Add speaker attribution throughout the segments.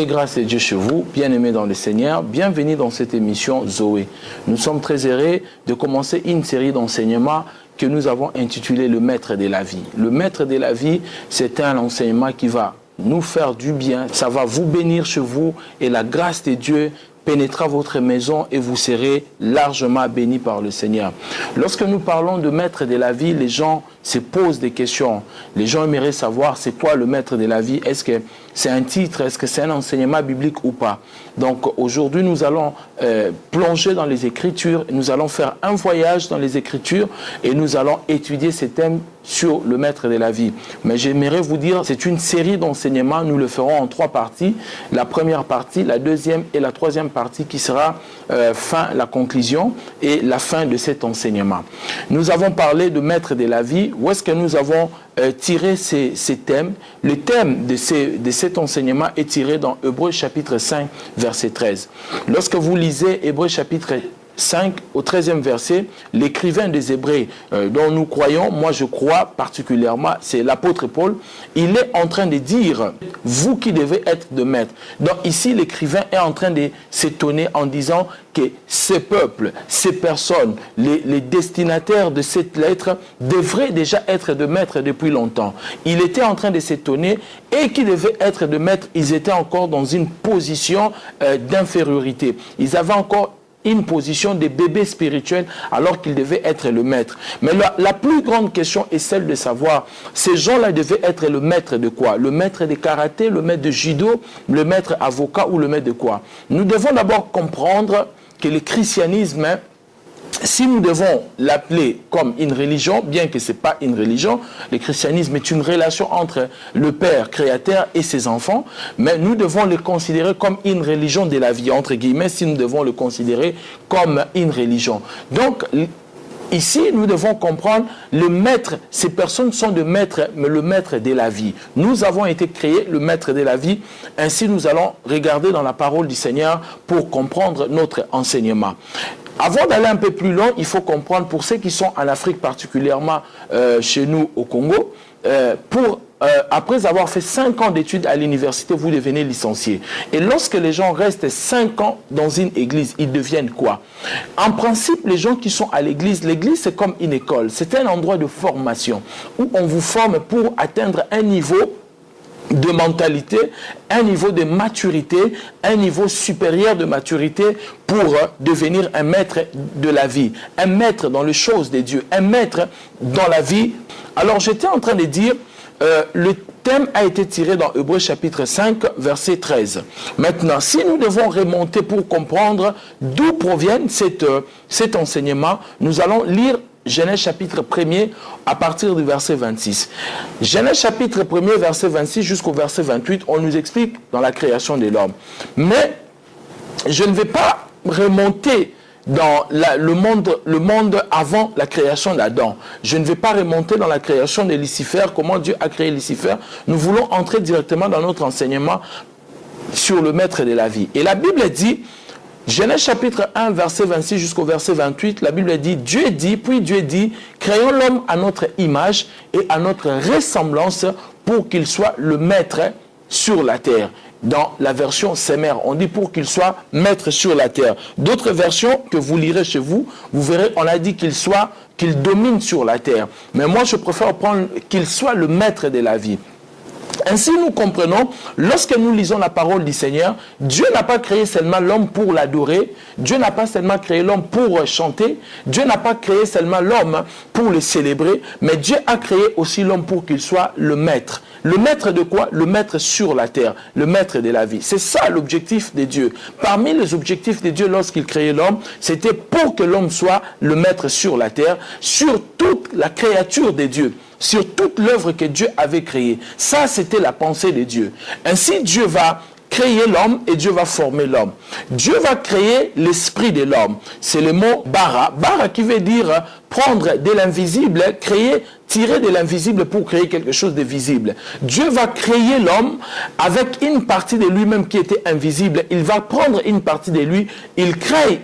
Speaker 1: Paix et grâce de Dieu chez vous, bien-aimés dans le Seigneur, bienvenue dans cette émission Zoé. Nous sommes très heureux de commencer une série d'enseignements que nous avons intitulé Le Maître de la vie. Le Maître de la vie, c'est un enseignement qui va nous faire du bien, ça va vous bénir chez vous et la grâce de Dieu pénétrera votre maison et vous serez largement bénis par le Seigneur. Lorsque nous parlons de maître de la vie, les gens se posent des questions. Les gens aimeraient savoir c'est quoi le maître de la vie. Est-ce que c'est un titre? Est-ce que c'est un enseignement biblique ou pas? Donc aujourd'hui, nous allons plonger dans les Écritures. Nous allons faire un voyage dans les Écritures et nous allons étudier ces thèmes sur le maître de la vie. Mais j'aimerais vous dire, c'est une série d'enseignements. Nous le ferons en 3 parties. La première partie, la deuxième et la troisième partie qui sera la conclusion et la fin de cet enseignement. Nous avons parlé de maître de la vie. Où est-ce que nous avons tiré ces thèmes? Le thème de cet enseignement est tiré dans Hébreux chapitre 5, verset 13. Lorsque vous lisez Hébreux chapitre 5 au 13e verset, l'écrivain des Hébreux dont nous croyons, moi je crois particulièrement, c'est l'apôtre Paul, il est en train de dire, vous qui devez être de maître. Donc ici l'écrivain est en train de s'étonner en disant que ces peuples, ces personnes, les destinataires de cette lettre devraient déjà être de maître depuis longtemps. Il était en train de s'étonner et qui devaient être de maître, ils étaient encore dans une position d'infériorité. Ils avaient encore une position de bébé spirituel alors qu'il devait être le maître. Mais la plus grande question est celle de savoir, ces gens-là devaient être le maître de quoi? Le maître de karaté, le maître de judo, le maître avocat ou le maître de quoi? Nous devons d'abord comprendre que le christianisme, si nous devons l'appeler comme une religion, bien que ce n'est pas une religion, le christianisme est une relation entre le Père créateur et ses enfants, mais nous devons le considérer comme une religion de la vie, entre guillemets, si nous devons le considérer comme une religion. Donc, ici, nous devons comprendre, le maître, ces personnes sont de maître, mais le maître de la vie. Nous avons été créés le maître de la vie. Ainsi, nous allons regarder dans la parole du Seigneur pour comprendre notre enseignement. Avant d'aller un peu plus loin, il faut comprendre, pour ceux qui sont en Afrique, particulièrement chez nous au Congo, après avoir fait 5 ans d'études à l'université, vous devenez licencié. Et lorsque les gens restent 5 ans dans une église, ils deviennent quoi? En principe, les gens qui sont à l'église c'est comme une école. C'est un endroit de formation où on vous forme pour atteindre un niveau de mentalité, un niveau de maturité, un niveau supérieur de maturité pour devenir un maître de la vie, un maître dans les choses de Dieu, un maître dans la vie. Alors j'étais en train de dire, le thème a été tiré dans Hébreux chapitre 5, verset 13. Maintenant, si nous devons remonter pour comprendre d'où provient cet enseignement, nous allons lire Genèse chapitre 1er à partir du verset 26. Genèse chapitre 1er, verset 26 jusqu'au verset 28, on nous explique dans la création de l'homme. Mais je ne vais pas remonter dans le monde avant la création d'Adam. Je ne vais pas remonter dans la création de Lucifer, comment Dieu a créé Lucifer. Nous voulons entrer directement dans notre enseignement sur le maître de la vie. Et la Bible dit, Genèse chapitre 1, verset 26 jusqu'au verset 28, la Bible dit, puis Dieu dit, créons l'homme à notre image et à notre ressemblance pour qu'il soit le maître sur la terre. Dans la version Semer, on dit pour qu'il soit maître sur la terre. D'autres versions que vous lirez chez vous, vous verrez, on a dit qu'il domine sur la terre. Mais moi, je préfère prendre qu'il soit le maître de la vie. Ainsi, nous comprenons, lorsque nous lisons la parole du Seigneur, Dieu n'a pas créé seulement l'homme pour l'adorer, Dieu n'a pas seulement créé l'homme pour chanter, Dieu n'a pas créé seulement l'homme pour le célébrer, mais Dieu a créé aussi l'homme pour qu'il soit le maître. Le maître de quoi? Le maître sur la terre, le maître de la vie. C'est ça l'objectif de Dieu. Parmi les objectifs de Dieu lorsqu'il créait l'homme, c'était pour que l'homme soit le maître sur la terre, sur toute la créature de Dieu, sur toute l'œuvre que Dieu avait créée. Ça, c'était la pensée de Dieu. Ainsi, Dieu va créer l'homme et Dieu va former l'homme. Dieu va créer l'esprit de l'homme. C'est le mot bara. Bara qui veut dire prendre de l'invisible, tirer de l'invisible pour créer quelque chose de visible. Dieu va créer l'homme avec une partie de lui-même qui était invisible. Il va prendre une partie de lui, il crée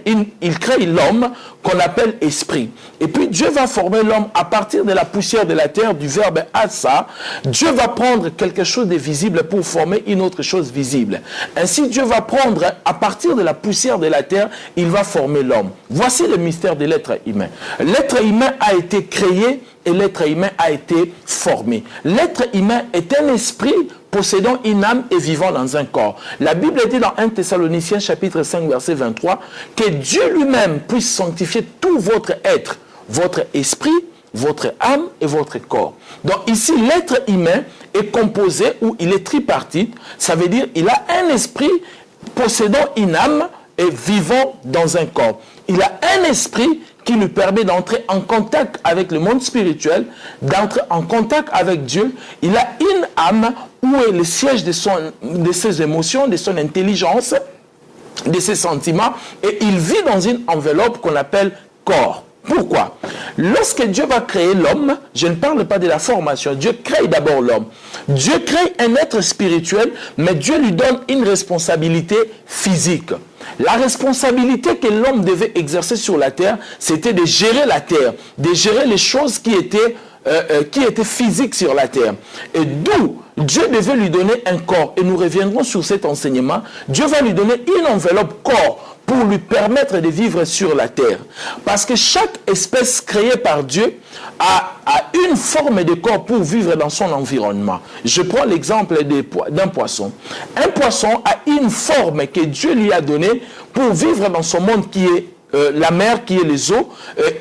Speaker 1: l'homme qu'on appelle esprit. Et puis Dieu va former l'homme à partir de la poussière de la terre, du verbe asa. Dieu va prendre quelque chose de visible pour former une autre chose visible. Ainsi, Dieu va prendre à partir de la poussière de la terre, il va former l'homme. Voici le mystère de l'être humain. L'être humain a été créé et l'être humain a été formé. L'être humain est un esprit possédant une âme et vivant dans un corps. La Bible dit dans 1 Thessaloniciens chapitre 5 verset 23 que Dieu lui-même puisse sanctifier tout votre être, votre esprit, votre âme et votre corps. Donc ici, l'être humain est composé ou il est tripartite. Ça veut dire il a un esprit possédant une âme et vivant dans un corps. Il a un esprit qui lui permet d'entrer en contact avec le monde spirituel, d'entrer en contact avec Dieu. Il a une âme où est le siège de ses émotions, de son intelligence, de ses sentiments, et il vit dans une enveloppe qu'on appelle corps. Pourquoi? Lorsque Dieu va créer l'homme, je ne parle pas de la formation, Dieu crée d'abord l'homme. Dieu crée un être spirituel, mais Dieu lui donne une responsabilité physique. La responsabilité que l'homme devait exercer sur la terre, c'était de gérer la terre, de gérer les choses qui étaient physiques sur la terre. Et d'où Dieu devait lui donner un corps. Et nous reviendrons sur cet enseignement. Dieu va lui donner une enveloppe corps pour lui permettre de vivre sur la terre. Parce que chaque espèce créée par Dieu a une forme de corps pour vivre dans son environnement. Je prends l'exemple d'un poisson. Un poisson a une forme que Dieu lui a donnée pour vivre dans son monde qui est la mer, qui est les eaux,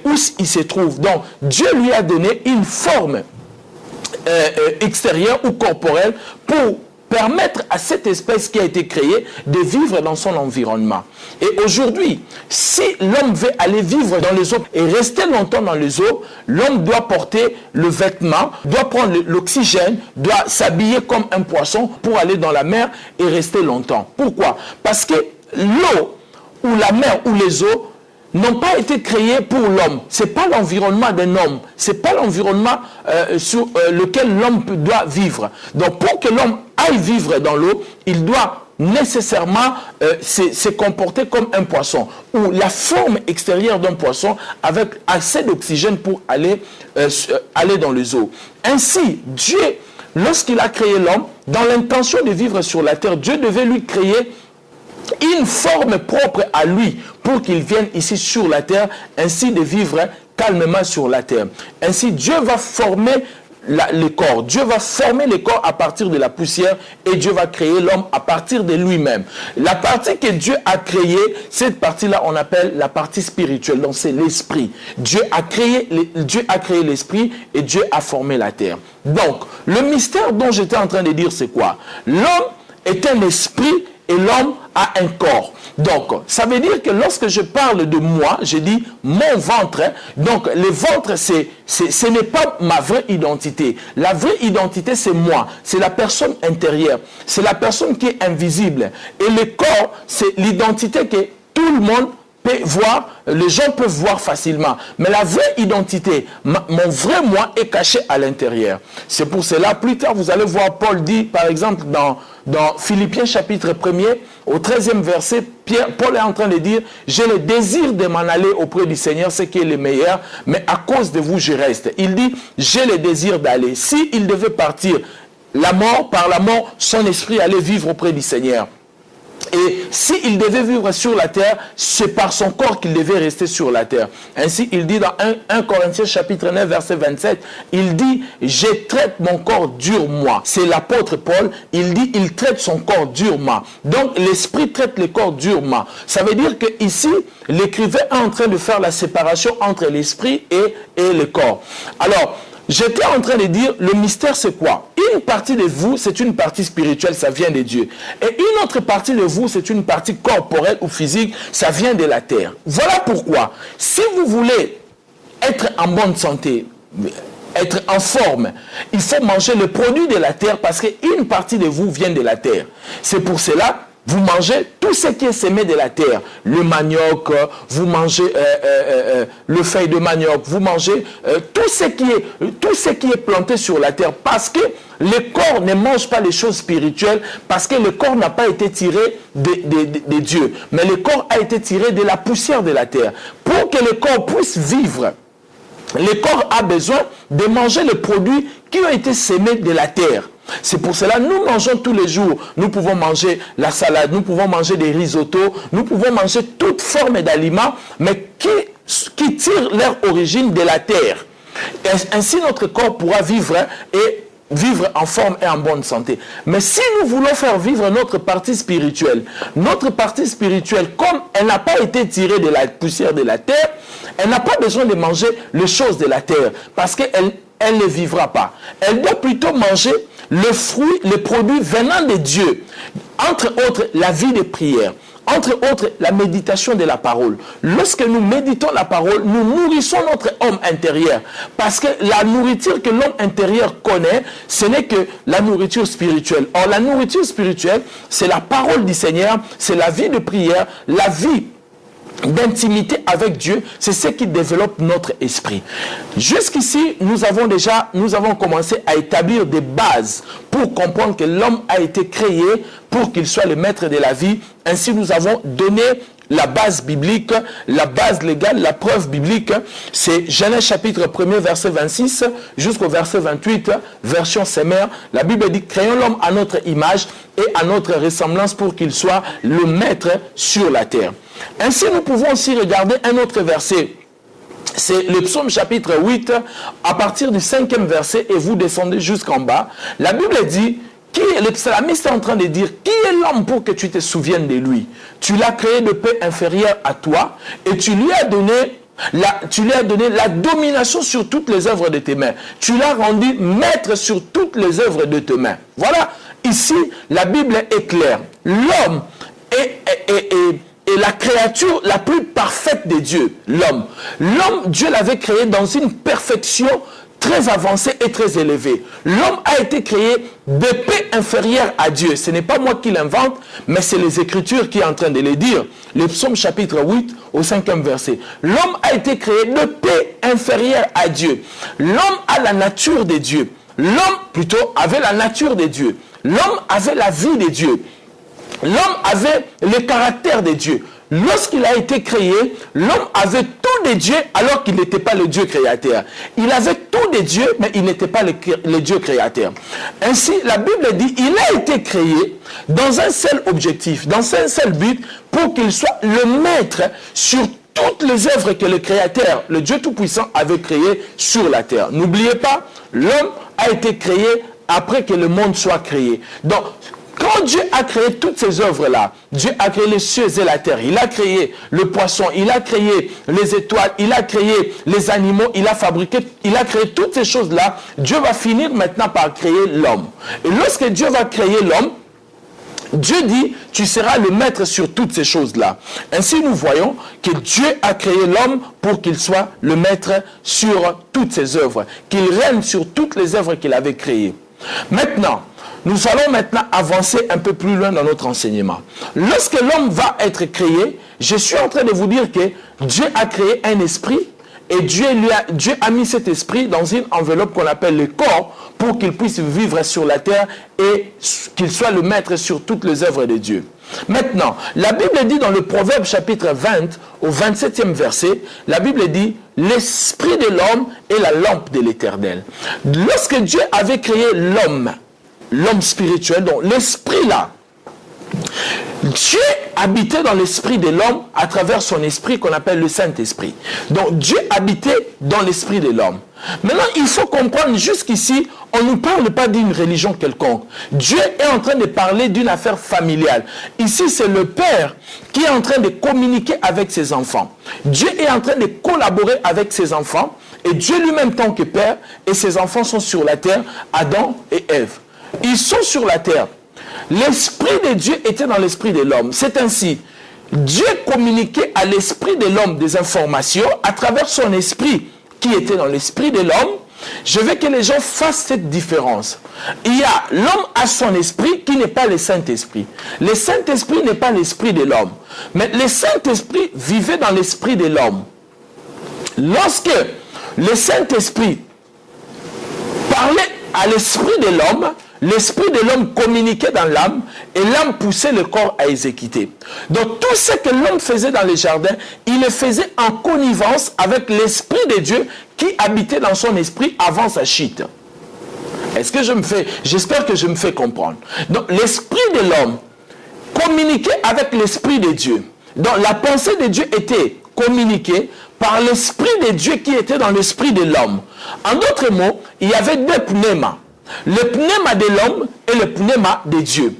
Speaker 1: où il se trouve. Donc, Dieu lui a donné une forme extérieure ou corporelle pour permettre à cette espèce qui a été créée de vivre dans son environnement. Et aujourd'hui, si l'homme veut aller vivre dans les eaux et rester longtemps dans les eaux, l'homme doit porter le vêtement, doit prendre l'oxygène, doit s'habiller comme un poisson pour aller dans la mer et rester longtemps. Pourquoi? Parce que l'eau ou la mer ou les eaux n'ont pas été créés pour l'homme. Ce n'est pas l'environnement d'un homme. Ce n'est pas l'environnement sur lequel l'homme doit vivre. Donc pour que l'homme aille vivre dans l'eau, il doit nécessairement se comporter comme un poisson, ou la forme extérieure d'un poisson avec assez d'oxygène pour aller dans les eaux. Ainsi, Dieu, lorsqu'il a créé l'homme, dans l'intention de vivre sur la terre, Dieu devait lui créer une forme propre à lui pour qu'il vienne ici sur la terre, ainsi de vivre calmement sur la terre. Ainsi, Dieu va former les corps. Dieu va former les corps à partir de la poussière et Dieu va créer l'homme à partir de lui-même. La partie que Dieu a créée, cette partie-là, on appelle la partie spirituelle. Donc, c'est l'esprit. Dieu a créé l'esprit et Dieu a formé la terre. Donc, le mystère dont j'étais en train de dire, c'est quoi? L'homme est un esprit et l'homme a un corps. Donc, ça veut dire que lorsque je parle de moi, je dis mon ventre. Donc, le ventre, ce n'est pas ma vraie identité. La vraie identité, c'est moi. C'est la personne intérieure. C'est la personne qui est invisible. Et le corps, c'est l'identité que tout le monde peut voir, les gens peuvent voir facilement. Mais la vraie identité, mon vrai moi est caché à l'intérieur. C'est pour cela, plus tard, vous allez voir Paul dit, par exemple, dans Philippiens chapitre 1er, au 13e verset, Paul est en train de dire, j'ai le désir de m'en aller auprès du Seigneur, ce qui est le meilleur, mais à cause de vous, je reste. Il dit, j'ai le désir d'aller. S'il devait partir, par la mort, son esprit allait vivre auprès du Seigneur. Et s'il devait vivre sur la terre, c'est par son corps qu'il devait rester sur la terre. Ainsi, il dit dans 1 Corinthiens chapitre 9, verset 27, il dit, je traite mon corps durement. C'est l'apôtre Paul, il dit, il traite son corps durement. Donc, l'esprit traite le corps durement. Ça veut dire que ici, l'écrivain est en train de faire la séparation entre l'esprit et le corps. Alors, j'étais en train de dire, le mystère c'est quoi? Une partie de vous, c'est une partie spirituelle, ça vient de Dieu. Et une autre partie de vous, c'est une partie corporelle ou physique, ça vient de la terre. Voilà pourquoi, si vous voulez être en bonne santé, être en forme, il faut manger le produit de la terre parce qu'une partie de vous vient de la terre. C'est pour cela, vous mangez tout ce qui est semé de la terre. Le manioc, vous mangez le feuille de manioc, vous mangez tout ce qui est planté sur la terre. Parce que le corps ne mange pas les choses spirituelles, parce que le corps n'a pas été tiré de Dieu. Mais le corps a été tiré de la poussière de la terre. Pour que le corps puisse vivre, le corps a besoin de manger les produits qui ont été semés de la terre. C'est pour cela que nous mangeons tous les jours. Nous pouvons manger la salade, nous pouvons manger des risottos, nous pouvons manger toute forme d'aliments, mais qui tirent leur origine de la terre. Ainsi, notre corps pourra vivre et vivre en forme et en bonne santé. Mais si nous voulons faire vivre notre partie spirituelle, comme elle n'a pas été tirée de la poussière de la terre, elle n'a pas besoin de manger les choses de la terre, parce qu'elle ne vivra pas. Elle doit plutôt manger le fruit, les produits venant de Dieu. Entre autres, la vie de prière. Entre autres, la méditation de la parole. Lorsque nous méditons la parole, nous nourrissons notre homme intérieur. Parce que la nourriture que l'homme intérieur connaît, ce n'est que la nourriture spirituelle. Or, la nourriture spirituelle, c'est la parole du Seigneur, c'est la vie de prière, la vie d'intimité avec Dieu, c'est ce qui développe notre esprit. Jusqu'ici, nous avons commencé à établir des bases pour comprendre que l'homme a été créé pour qu'il soit le maître de la vie. Ainsi, nous avons donné la base biblique, la base légale, la preuve biblique. C'est Genèse chapitre 1er, verset 26 jusqu'au verset 28, version Semeur. La Bible dit, créons l'homme à notre image et à notre ressemblance pour qu'il soit le maître sur la terre. Ainsi, nous pouvons aussi regarder un autre verset. C'est le psaume chapitre 8, à partir du 5e verset, et vous descendez jusqu'en bas. La Bible dit, le psalmiste est en train de dire, qui est l'homme pour que tu te souviennes de lui? Tu l'as créé de peu inférieur à toi, et tu lui as donné la domination sur toutes les œuvres de tes mains. Tu l'as rendu maître sur toutes les œuvres de tes mains. Voilà, ici, la Bible est claire. L'homme est la créature la plus parfaite de Dieu, l'homme. L'homme, Dieu l'avait créé dans une perfection très avancée et très élevée. L'homme a été créé d'épée inférieure à Dieu. Ce n'est pas moi qui l'invente, mais c'est les Écritures qui sont en train de le dire. Le psaume chapitre 8 au 5e verset. L'homme a été créé d'épée inférieure à Dieu. L'homme a la nature de Dieu. L'homme, plutôt, avait la nature de Dieu. L'homme avait la vie de Dieu. L'homme avait le caractère de Dieu. Lorsqu'il a été créé, l'homme avait tout de Dieu alors qu'il n'était pas le Dieu créateur. Il avait tout de Dieu, mais il n'était pas le Dieu créateur. Ainsi, la Bible dit, il a été créé dans un seul objectif, dans un seul but, pour qu'il soit le maître sur toutes les œuvres que le Créateur, le Dieu Tout-Puissant, avait créées sur la terre. N'oubliez pas, l'homme a été créé après que le monde soit créé. Donc, quand Dieu a créé toutes ces œuvres-là, Dieu a créé les cieux et la terre, il a créé le poisson, il a créé les étoiles, il a créé les animaux, il a créé toutes ces choses-là. Dieu va finir maintenant par créer l'homme. Et lorsque Dieu va créer l'homme, Dieu dit, tu seras le maître sur toutes ces choses-là. Ainsi, nous voyons que Dieu a créé l'homme pour qu'il soit le maître sur toutes ses œuvres, qu'il règne sur toutes les œuvres qu'il avait créées. Maintenant, nous allons maintenant avancer un peu plus loin dans notre enseignement. Lorsque l'homme va être créé, je suis en train de vous dire que Dieu a créé un esprit et Dieu a mis cet esprit dans une enveloppe qu'on appelle le corps pour qu'il puisse vivre sur la terre et qu'il soit le maître sur toutes les œuvres de Dieu. Maintenant, la Bible dit dans le Proverbe chapitre 20 au 27e verset, la Bible dit « L'esprit de l'homme est la lampe de l'Éternel ». Lorsque Dieu avait créé l'homme spirituel, donc l'esprit là, Dieu habitait dans l'esprit de l'homme à travers son esprit qu'on appelle le Saint-Esprit. Donc Dieu habitait dans l'esprit de l'homme. Maintenant, il faut comprendre jusqu'ici, on ne parle pas d'une religion quelconque. Dieu est en train de parler d'une affaire familiale. Ici, c'est le père qui est en train de communiquer avec ses enfants. Dieu est en train de collaborer avec ses enfants et Dieu lui-même tant que père et ses enfants sont sur la terre, Adam et Ève. Ils sont sur la terre. L'esprit de Dieu était dans l'esprit de l'homme. C'est ainsi. Dieu communiquait à l'esprit de l'homme des informations à travers son esprit qui était dans l'esprit de l'homme. Je veux que les gens fassent cette différence. Il y a l'homme a son esprit qui n'est pas le Saint-Esprit. Le Saint-Esprit n'est pas l'esprit de l'homme. Mais le Saint-Esprit vivait dans l'esprit de l'homme. Lorsque le Saint-Esprit parlait à l'esprit de l'homme, l'esprit de l'homme communiquait dans l'âme et l'âme poussait le corps à exécuter. Donc tout ce que l'homme faisait dans les jardins, il le faisait en connivence avec l'esprit de Dieu qui habitait dans son esprit avant sa chute. Est-ce que j'espère que je me fais comprendre. Donc l'esprit de l'homme communiquait avec l'esprit de Dieu. Donc la pensée de Dieu était communiquée par l'esprit de Dieu qui était dans l'esprit de l'homme. En d'autres mots, il y avait deux pneumas. Le pneuma de l'homme et le pneuma de Dieu.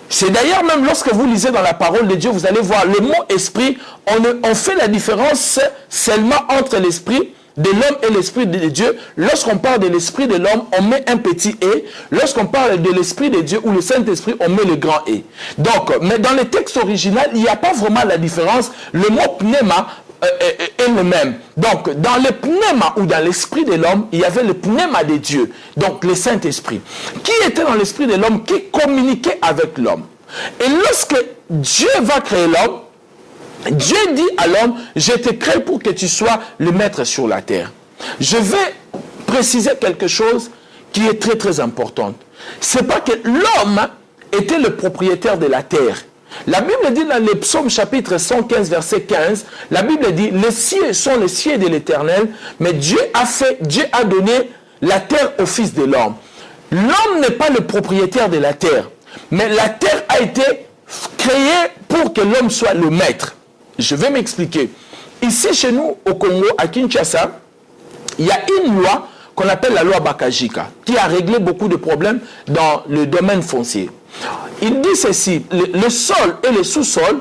Speaker 1: C'est d'ailleurs même lorsque vous lisez dans la parole de Dieu, vous allez voir le mot esprit, on fait la différence seulement entre l'esprit de l'homme et l'esprit de Dieu. Lorsqu'on parle de l'esprit de l'homme, on met un petit « et ». Lorsqu'on parle de l'esprit de Dieu ou le Saint-Esprit, on met le grand « et ». Donc, mais dans le texte original, il n'y a pas vraiment la différence. Le mot pneuma est le même. Donc, dans le pneuma ou dans l'esprit de l'homme, il y avait le pneuma de Dieu, donc le Saint-Esprit, qui était dans l'esprit de l'homme, qui communiquait avec l'homme. Et lorsque Dieu va créer l'homme, Dieu dit à l'homme, je te crée pour que tu sois le maître sur la terre. Je vais préciser quelque chose qui est très très important. C'est pas que l'homme était le propriétaire de la terre. La Bible dit dans le psaume chapitre 115 verset 15, la Bible dit, les cieux sont les cieux de l'Éternel, mais Dieu a donné la terre au fils de l'homme. L'homme n'est pas le propriétaire de la terre, mais la terre a été créée pour que l'homme soit le maître. Je vais m'expliquer. Ici chez nous au Congo, à Kinshasa, il y a une loi qu'on appelle la loi Bakajika, qui a réglé beaucoup de problèmes dans le domaine foncier. Il dit ceci, le sol et le sous-sol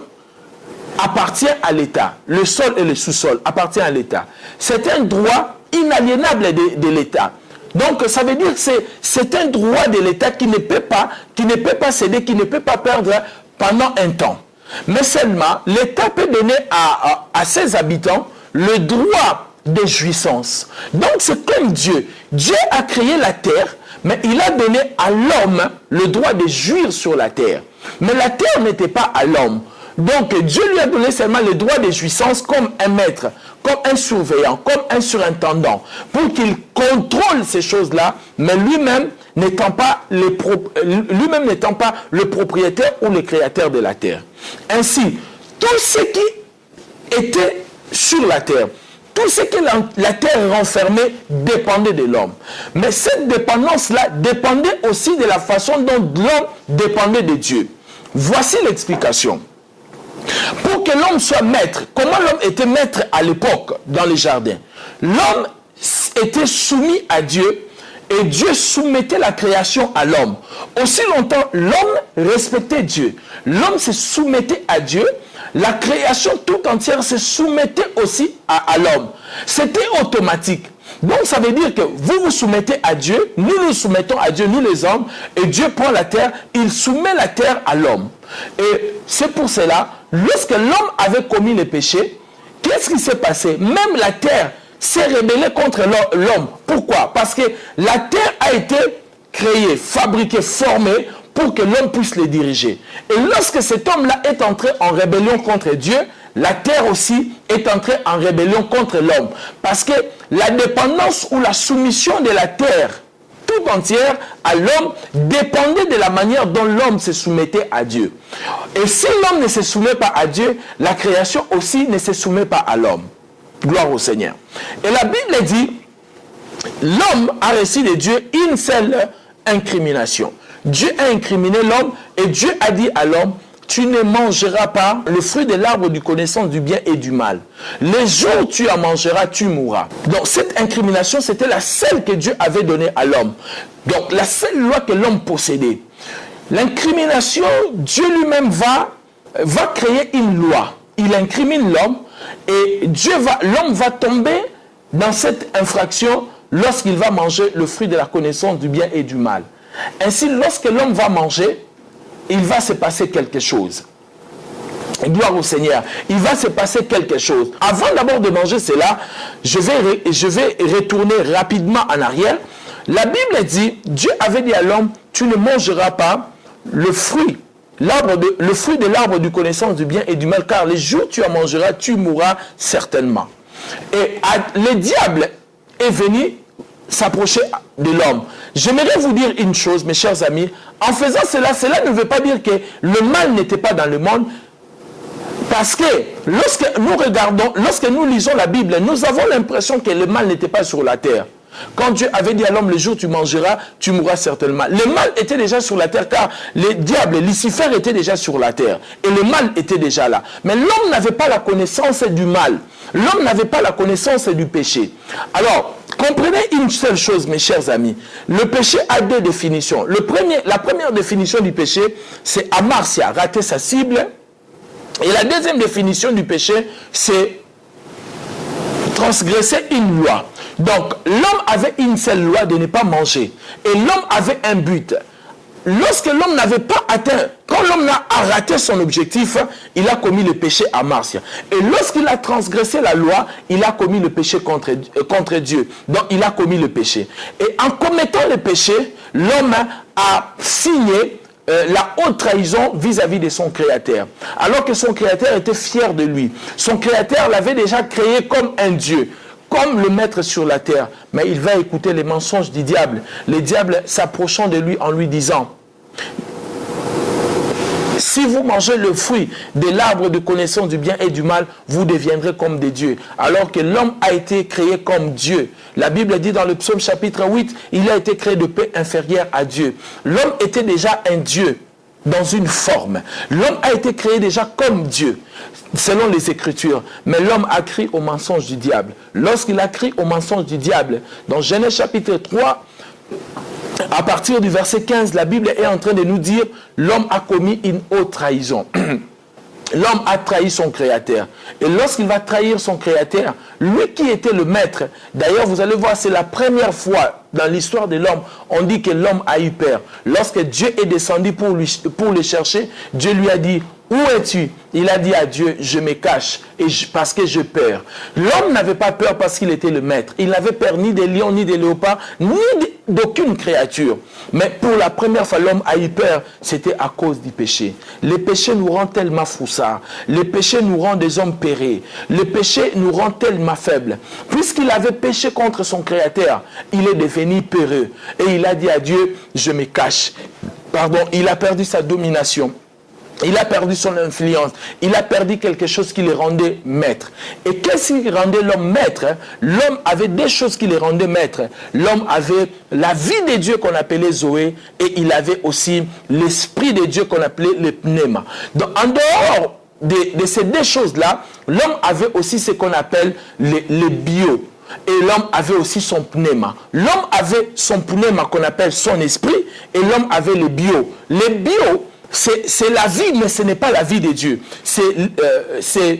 Speaker 1: appartiennent à l'État. Le sol et le sous-sol appartiennent à l'État. C'est un droit inaliénable de l'État. Donc ça veut dire que c'est un droit de l'État qui ne peut pas céder, qui ne peut pas perdre pendant un temps. Mais seulement, l'État peut donner à ses habitants le droit de jouissance. Donc c'est comme Dieu. Dieu a créé la terre, mais il a donné à l'homme le droit de jouir sur la terre. Mais la terre n'était pas à l'homme. Donc Dieu lui a donné seulement le droit de jouissance comme un maître, comme un surveillant, comme un surintendant, pour qu'il contrôle ces choses-là, mais lui-même n'étant pas le propriétaire ou le créateur de la terre. Ainsi, tout ce qui était sur la terre, tout ce que la terre renfermait dépendait de l'homme. Mais cette dépendance-là dépendait aussi de la façon dont l'homme dépendait de Dieu. Voici l'explication. Pour que l'homme soit maître, comment l'homme était maître à l'époque dans les jardins? L'homme était soumis à Dieu et Dieu soumettait la création à l'homme. Aussi longtemps, l'homme respectait Dieu. L'homme se soumettait à Dieu. La création tout entière se soumettait aussi à l'homme. C'était automatique. Donc ça veut dire que vous vous soumettez à Dieu, nous nous soumettons à Dieu, nous les hommes, et Dieu prend la terre, il soumet la terre à l'homme. Et c'est pour cela, lorsque l'homme avait commis le péché, qu'est-ce qui s'est passé? Même la terre s'est rébellée contre l'homme. Pourquoi? Parce que la terre a été créée, fabriquée, formée pour que l'homme puisse les diriger. Et lorsque cet homme-là est entré en rébellion contre Dieu, la terre aussi est entrée en rébellion contre l'homme. Parce que la dépendance ou la soumission de la terre tout entière à l'homme dépendait de la manière dont l'homme se soumettait à Dieu. Et si l'homme ne se soumet pas à Dieu, la création aussi ne se soumet pas à l'homme. Gloire au Seigneur. Et la Bible dit, l'homme a reçu de Dieu une seule incrimination. Dieu a incriminé l'homme et Dieu a dit à l'homme, tu ne mangeras pas le fruit de l'arbre du connaissance du bien et du mal. Les jours où tu en mangeras, tu mourras. Donc cette incrimination, c'était la seule que Dieu avait donnée à l'homme. Donc la seule loi que l'homme possédait. L'incrimination, Dieu lui-même va créer une loi. Il incrimine l'homme et l'homme va tomber dans cette infraction lorsqu'il va manger le fruit de la connaissance du bien et du mal. Ainsi, lorsque l'homme va manger, il va se passer quelque chose. Gloire au Seigneur. Il va se passer quelque chose. Avant d'abord de manger cela, je vais retourner rapidement en arrière La Bible dit, Dieu avait dit à l'homme, tu ne mangeras pas le fruit de l'arbre du connaissance du bien et du mal, car les jours où tu en mangeras, tu mourras certainement. Et le diable est venu s'approcher de l'homme. J'aimerais vous dire une chose, mes chers amis. En faisant cela, cela ne veut pas dire que le mal n'était pas dans le monde. Parce que lorsque nous lisons la Bible, nous avons l'impression que le mal n'était pas sur la terre. Quand Dieu avait dit à l'homme, le jour où tu mangeras, tu mourras certainement. Le mal était déjà sur la terre, car le diable, Lucifer, était déjà sur la terre. Et le mal était déjà là. Mais l'homme n'avait pas la connaissance du mal. L'homme n'avait pas la connaissance du péché. Alors, comprenez une seule chose, mes chers amis. Le péché a deux définitions. La première définition du péché, c'est amartia, rater sa cible. Et la deuxième définition du péché, c'est transgresser une loi. Donc, l'homme avait une seule loi de ne pas manger. Et l'homme avait un but. Lorsque l'homme n'avait pas atteint, quand l'homme a raté son objectif, il a commis le péché amartia. Et lorsqu'il a transgressé la loi, il a commis le péché contre Dieu. Donc, il a commis le péché. Et en commettant le péché, l'homme a signé la haute trahison vis-à-vis de son créateur. Alors que son créateur était fier de lui. Son créateur l'avait déjà créé comme un Dieu, comme le maître sur la terre. Mais il va écouter les mensonges du diable. Le diable s'approchant de lui en lui disant, si vous mangez le fruit de l'arbre de connaissance du bien et du mal, vous deviendrez comme des dieux. Alors que l'homme a été créé comme Dieu. La Bible dit dans le psaume chapitre 8, il a été créé de paix inférieure à Dieu. L'homme était déjà un Dieu dans une forme. L'homme a été créé déjà comme Dieu, selon les Écritures. Mais l'homme a crié au mensonge du diable. Lorsqu'il a crié au mensonge du diable, dans Genèse chapitre 3, à partir du verset 15, la Bible est en train de nous dire l'homme a commis une haute trahison. L'homme a trahi son créateur. Et lorsqu'il va trahir son créateur, lui qui était le maître, d'ailleurs vous allez voir, c'est la première fois dans l'histoire de l'homme, on dit que l'homme a eu peur. Lorsque Dieu est descendu pour le chercher, Dieu lui a dit, où es-tu? Il a dit à Dieu, je me cache parce que j'ai peur. L'homme n'avait pas peur parce qu'il était le maître. Il n'avait peur ni des lions, ni des léopards, ni d'aucune créature. Mais pour la première fois, l'homme a eu peur, c'était à cause du péché. Le péché nous rend tellement foussards. Le péché nous rend des hommes pérés. Le péché nous rend tellement faibles. Puisqu'il avait péché contre son créateur, il est devenu peureux. Et il a dit à Dieu, je me cache. Pardon, il a perdu sa domination. Il a perdu son influence. Il a perdu quelque chose qui le rendait maître. Et qu'est-ce qui rendait l'homme maître? L'homme avait des choses qui le rendaient maître. L'homme avait la vie de Dieu qu'on appelait Zoé. Et il avait aussi l'esprit de Dieu qu'on appelait le pneuma. Donc, en dehors de ces deux choses-là, l'homme avait aussi ce qu'on appelle le bio. Et l'homme avait aussi son pneuma. L'homme avait son pneuma qu'on appelle son esprit. Et l'homme avait le bio. Le bio, c'est la vie, mais ce n'est pas la vie de Dieu. C'est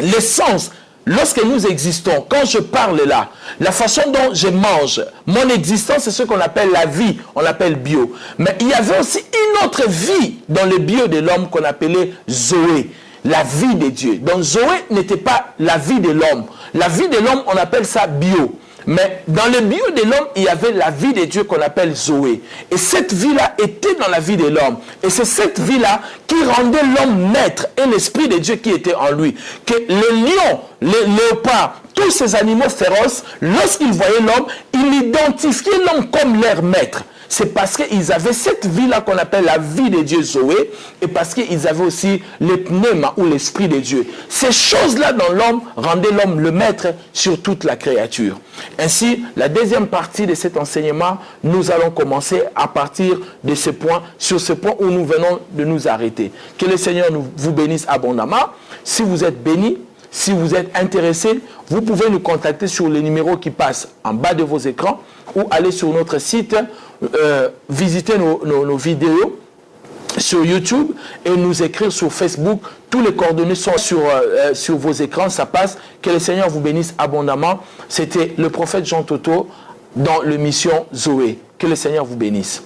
Speaker 1: l'essence. Lorsque nous existons, quand je parle là, la façon dont je mange, mon existence, c'est ce qu'on appelle la vie, on l'appelle bio. Mais il y avait aussi une autre vie dans le bio de l'homme qu'on appelait Zoé, la vie de Dieu. Donc Zoé n'était pas la vie de l'homme. La vie de l'homme, on appelle ça bio. Mais dans le bio de l'homme, il y avait la vie de Dieu qu'on appelle Zoé. Et cette vie-là était dans la vie de l'homme. Et c'est cette vie-là qui rendait l'homme maître et l'esprit de Dieu qui était en lui. Que le lion, le léopard, tous ces animaux féroces, lorsqu'ils voyaient l'homme, ils identifiaient l'homme comme leur maître. C'est parce qu'ils avaient cette vie-là qu'on appelle la vie de Dieu Zoé, et parce qu'ils avaient aussi le pneuma ou l'esprit de Dieu. Ces choses-là dans l'homme rendaient l'homme le maître sur toute la créature. Ainsi, la deuxième partie de cet enseignement, nous allons commencer à partir de ce point, sur ce point où nous venons de nous arrêter. Que le Seigneur vous bénisse abondamment. Si vous êtes bénis, si vous êtes intéressé, vous pouvez nous contacter sur le numéro qui passe en bas de vos écrans ou aller sur notre site, visiter nos vidéos sur YouTube et nous écrire sur Facebook. Tous les coordonnées sont sur vos écrans, ça passe. Que le Seigneur vous bénisse abondamment. C'était le prophète Jean Toto dans l'émission Zoé. Que le Seigneur vous bénisse.